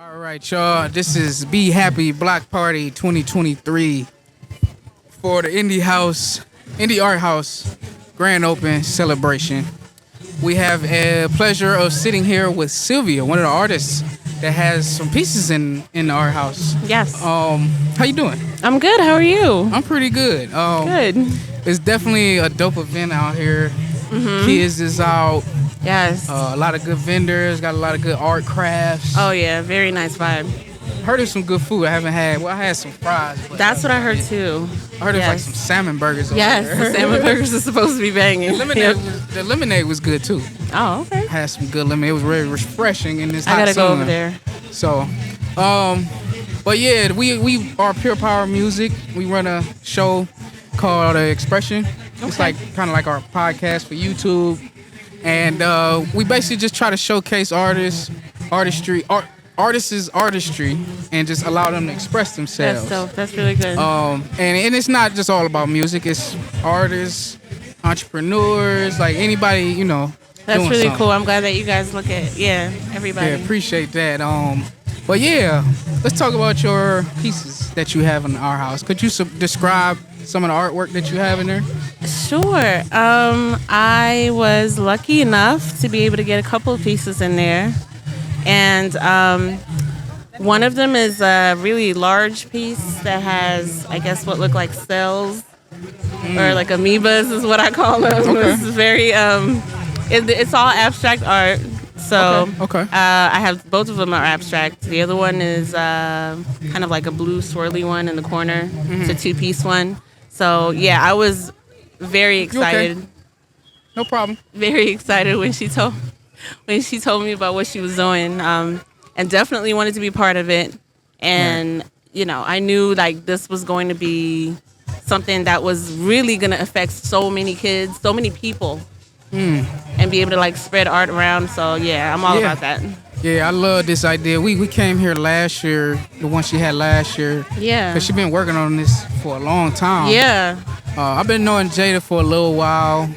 All right, y'all. This is Be Happy Block Party 2023 for the Indie Art House Grand Open celebration. We have a pleasure of sitting here with Sylvia, one of the artists that has some pieces in the art house. Yes. How you doing? I'm good. How are you? I'm pretty good. Good. It's definitely a dope event out here. Kids is out. Yes. A lot of good vendors. Got a lot of good art crafts. Oh, yeah. Very nice vibe. Heard of some good food. I haven't had. Well, I had some fries. But That's what I heard, too. I heard there's like some salmon burgers over Yes. there. The salmon burgers are supposed to be banging. The lemonade was good too. Oh, okay. Had some good lemonade. It was very refreshing in this hot I gotta sun. go over there. So, but yeah, we are Pure Power Music. We run a show called Xpression. It's Okay. like kind of like our podcast for YouTube, and we basically just try to showcase artists' artistry, and just allow them to express themselves. That's dope. That's really good. And it's not just all about music. It's artists, entrepreneurs, like anybody, That's doing really something. cool. I'm glad that you guys look at, everybody. Yeah, appreciate that. But yeah, let's talk about your pieces that you have in our house. Could you describe some of the artwork that you have in there? Sure. I was lucky enough to be able to get a couple of pieces in there. And one of them is a really large piece that has, I guess, what look like cells or like amoebas is what I call them. Okay. It's very, it's all abstract art. So Okay. I have both of them are abstract. The other one is kind of like a blue swirly one in the corner. It's a two-piece one. So yeah, I was very excited. okay? No problem. Very excited when she told me about what she was doing, and definitely wanted to be part of it. And I knew like this was going to be something that was really going to affect so many kids, so many people, and be able to like spread art around. So yeah, I'm all about that. Yeah, I love this idea. We came here last year, the one she had last year. Yeah. Because she's been working on this for a long time. Yeah. I've been knowing Jada for a little while.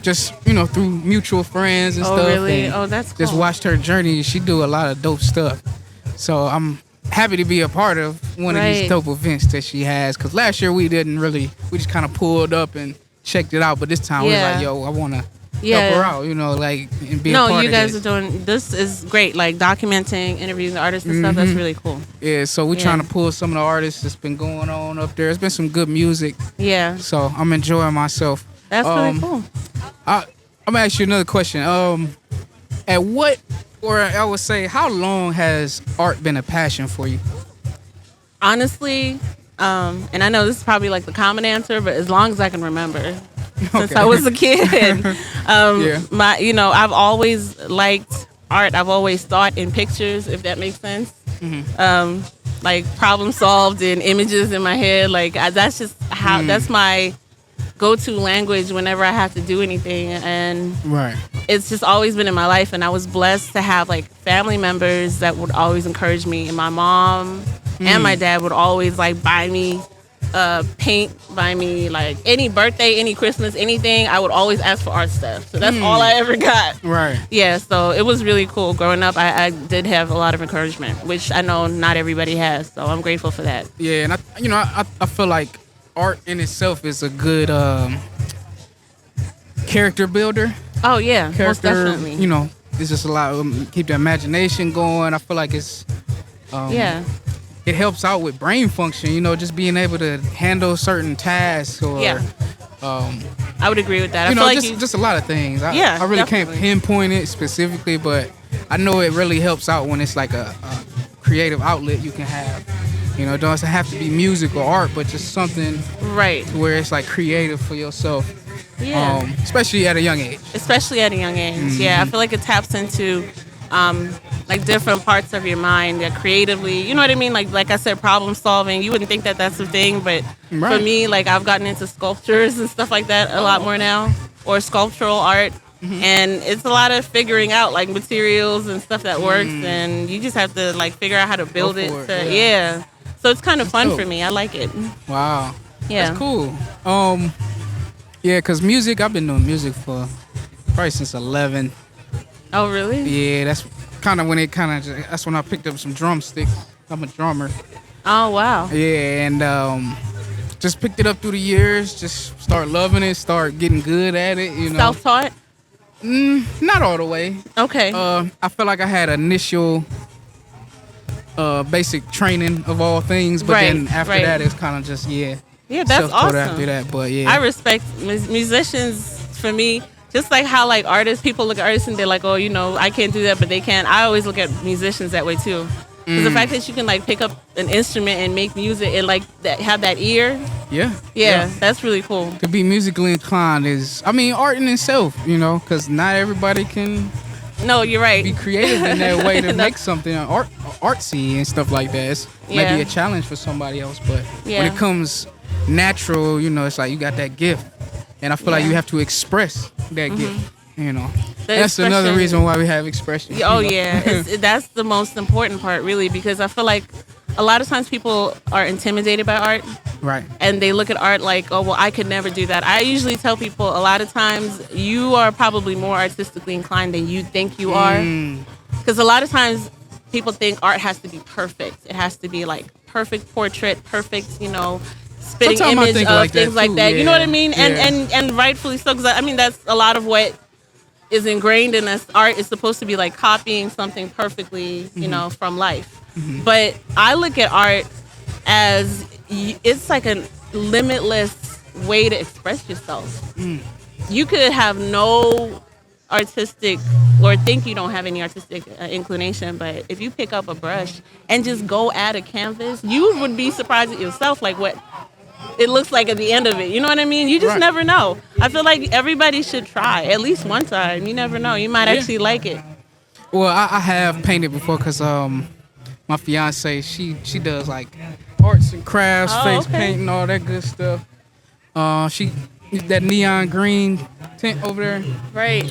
Just, through mutual friends and Oh stuff. really? And Oh, that's cool. just watched her journey. She do a lot of dope stuff. So I'm happy to be a part of one of these Right. dope events that she has. Because last year we just kind of pulled up and checked it out. But this time we was Yeah. like, yo, I want to Yeah. help her out, and be a No, part you of guys it. are doing this is great. Like documenting, interviewing the artists and stuff. That's really cool. Yeah, so we're Yeah. trying to pull some of the artists that's been going on up there. It's been some good music. Yeah, So I'm enjoying myself. that's really cool. I'm gonna ask you another question. At what, or I would say, how long has art been a passion for you? Honestly, and I know this is probably like the common answer, but as long as I can remember, since Okay. I was a kid, Yeah. I've always liked art. I've always thought in pictures, if that makes sense. Like problem solved in images in my head. Like that's just how that's my go-to language whenever I have to do anything, and Right. it's just always been in my life. And I was blessed to have like family members that would always encourage me, and my mom and my dad would always like buy me paint, buy me like any birthday, any Christmas, anything. I would always ask for art stuff, so that's all I ever got. Right. Yeah, so it was really cool growing up. I did have a lot of encouragement, which I know not everybody has, so I'm grateful for that. Yeah, and I feel like art in itself is a good character builder. Oh yeah, most Character, definitely. it's just a lot of keep the imagination going. I feel like it's Yeah. it helps out with brain function, just being able to handle certain tasks or Yeah. I would agree with that. I feel like just a lot of things. I really definitely. can't pinpoint it specifically, but I know it really helps out when it's like a creative outlet you can have. It doesn't have to be music or art, but just something right. where it's like creative for yourself. Yeah. Especially at a young age. Especially at a young age. Yeah, I feel like it taps into like different parts of your mind that creatively, you know what I mean? Like I said, problem solving. You wouldn't think that that's the thing, but for Right. me, like I've gotten into sculptures and stuff like that a lot more now, or sculptural art. And it's a lot of figuring out like materials and stuff that works, and you just have to like figure out how to build Go it. for it, yeah. Yeah. So it's kind of fun dope. for me. I like it. Wow. Yeah. That's cool. Yeah, because music, I've been doing music for probably since 11. Oh, really? Yeah, that's kind of when it kind of that's when I picked up some drumsticks. I'm a drummer. Oh wow. Yeah, and just picked it up through the years. Just start loving it. Start getting good at it. You know. Self-taught. Not all the way. Okay. I feel like I had initial basic training of all things, but then after that it's kind of just Yeah, that's self-taught awesome. after that, but yeah. I respect musicians. For me, just like how like artists, people look at artists and they're like, oh, you know, I can't do that, but they can. I always look at musicians that way too. Because the fact that you can like pick up an instrument and make music and like have that ear. Yeah, that's really cool. To be musically inclined is, I mean, art in itself, you know, because not everybody can. No, you're right. Be creative in that way to make something artsy and stuff like that. It's maybe a challenge for somebody else, but when it comes natural, you know, it's like you got that gift, and I feel like you have to express that gift. You know, that's another reason why we have expression. Oh yeah, that's the most important part, really, because I feel like a lot of times people are intimidated by art. Right. And they look at art like, oh, well, I could never do that. I usually tell people a lot of times you are probably more artistically inclined than you think you are. Because a lot of times people think art has to be perfect. It has to be like perfect portrait, perfect, you know, spitting sometimes image of like things like that. You know what I mean? And rightfully so, because I mean, that's a lot of what is ingrained in us. Art is supposed to be like copying something perfectly, you know, from life. But I look at art as it's like a limitless way to express yourself. You could have no artistic or think you don't have any artistic inclination, but if you pick up a brush and just go at a canvas, you would be surprised at yourself like what it looks like at the end of it. You know what I mean? You just never know. I feel like everybody should try at least one time. You never know. You might actually like it. Well, I have painted before because my fiance, she does like arts and crafts, face painting, all that good stuff. She that neon green tent over there. Right.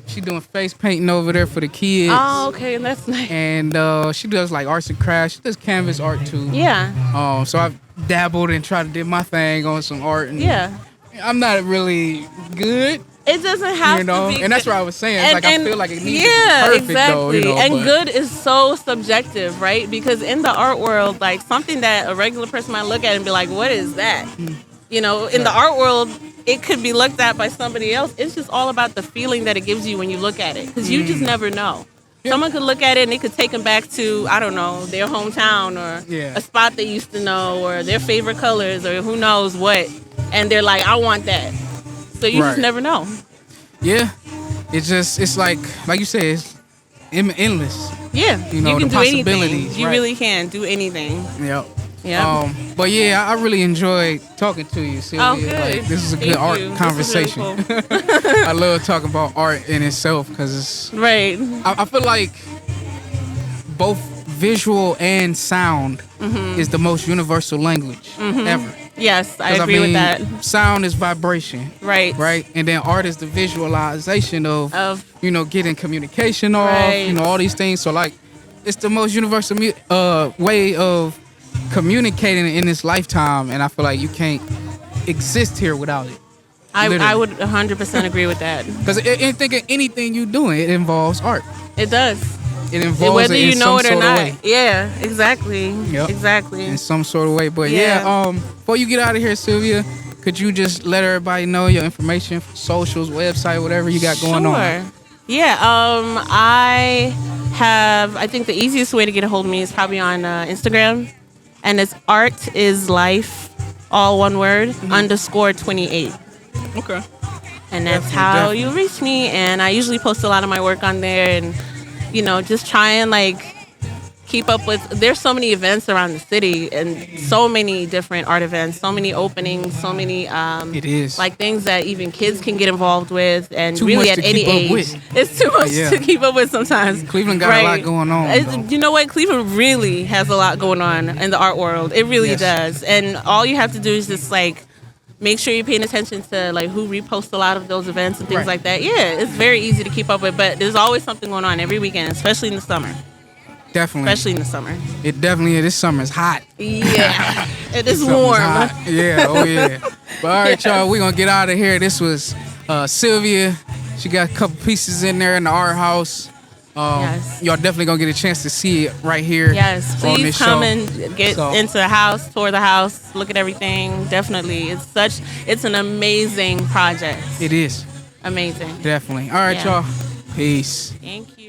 She doing face painting over there for the kids. Oh, okay, that's nice. And she does like arts and crafts. She does canvas art too. Yeah. So I've dabbled and tried to do my thing on some art. And I'm not really good. It doesn't have you know? to be. And that's what I was saying. It's like I feel like it needs to be perfect though. You know, and good is so subjective, right? Because in the art world, like something that a regular person might look at and be like, what is that? You know, in the art world, it could be looked at by somebody else. It's just all about the feeling that it gives you when you look at it. Because you just never know. Someone could look at it and it could take them back to, I don't know, their hometown or a spot they used to know or their favorite colors or who knows what. And they're like, I want that. So you just never know. Yeah. It's like you said, it's endless. Yeah. You know, you can the do anything. possibilities. You really can do anything. Yep. Yeah. But yeah, I really enjoyed talking to you, Sylvia. Oh, good. Like, this is a good art conversation. This is really cool. I love talking about art in itself because it's right. I feel like both visual and sound is the most universal language ever. Yes, I agree with that. Sound is vibration. Right. Right. And then art is the visualization of you know, getting communication off, you know, all these things. So like it's the most universal way of communicating in this lifetime, and I feel like you can't exist here without it. I would 100% agree with that. Because anything you doing, it involves art. It does. It involves whether it in you know some it or sort of not. way. Yeah, exactly. Yep. Exactly. In some sort of way. But before you get out of here, Sylvia, could you just let everybody know your information, socials, website, whatever you got going on? Yeah, I think the easiest way to get a hold of me is probably on Instagram. And it's art is life, all one word, _28. Okay. And that's how you reach me. And I usually post a lot of my work on there and, you know, just try and like keep up with, there's so many events around the city and so many different art events, so many openings, so many it is like things that even kids can get involved with and too really much at to any keep up age. with. It's too much to keep up with sometimes. Cleveland got a lot going on. You know what? Cleveland really has a lot going on in the art world. It really does. And all you have to do is just like make sure you're paying attention to like who reposts a lot of those events and things like that. Yeah, it's very easy to keep up with, but there's always something going on every weekend, especially in the summer. Definitely. Especially in the summer. It definitely is. This summer is hot. Yeah. It is warm. Yeah, oh yeah. But all right, y'all, we're going to get out of here. This was Sylvia. She got a couple pieces in there in the art house. Yes. Y'all definitely gonna get a chance to see it right here. Yes, on please this come show. and get So- into the house, tour the house, look at everything. Definitely, it's an amazing project. It is Amazing. definitely. All right, Yeah. y'all. Peace. Thank you.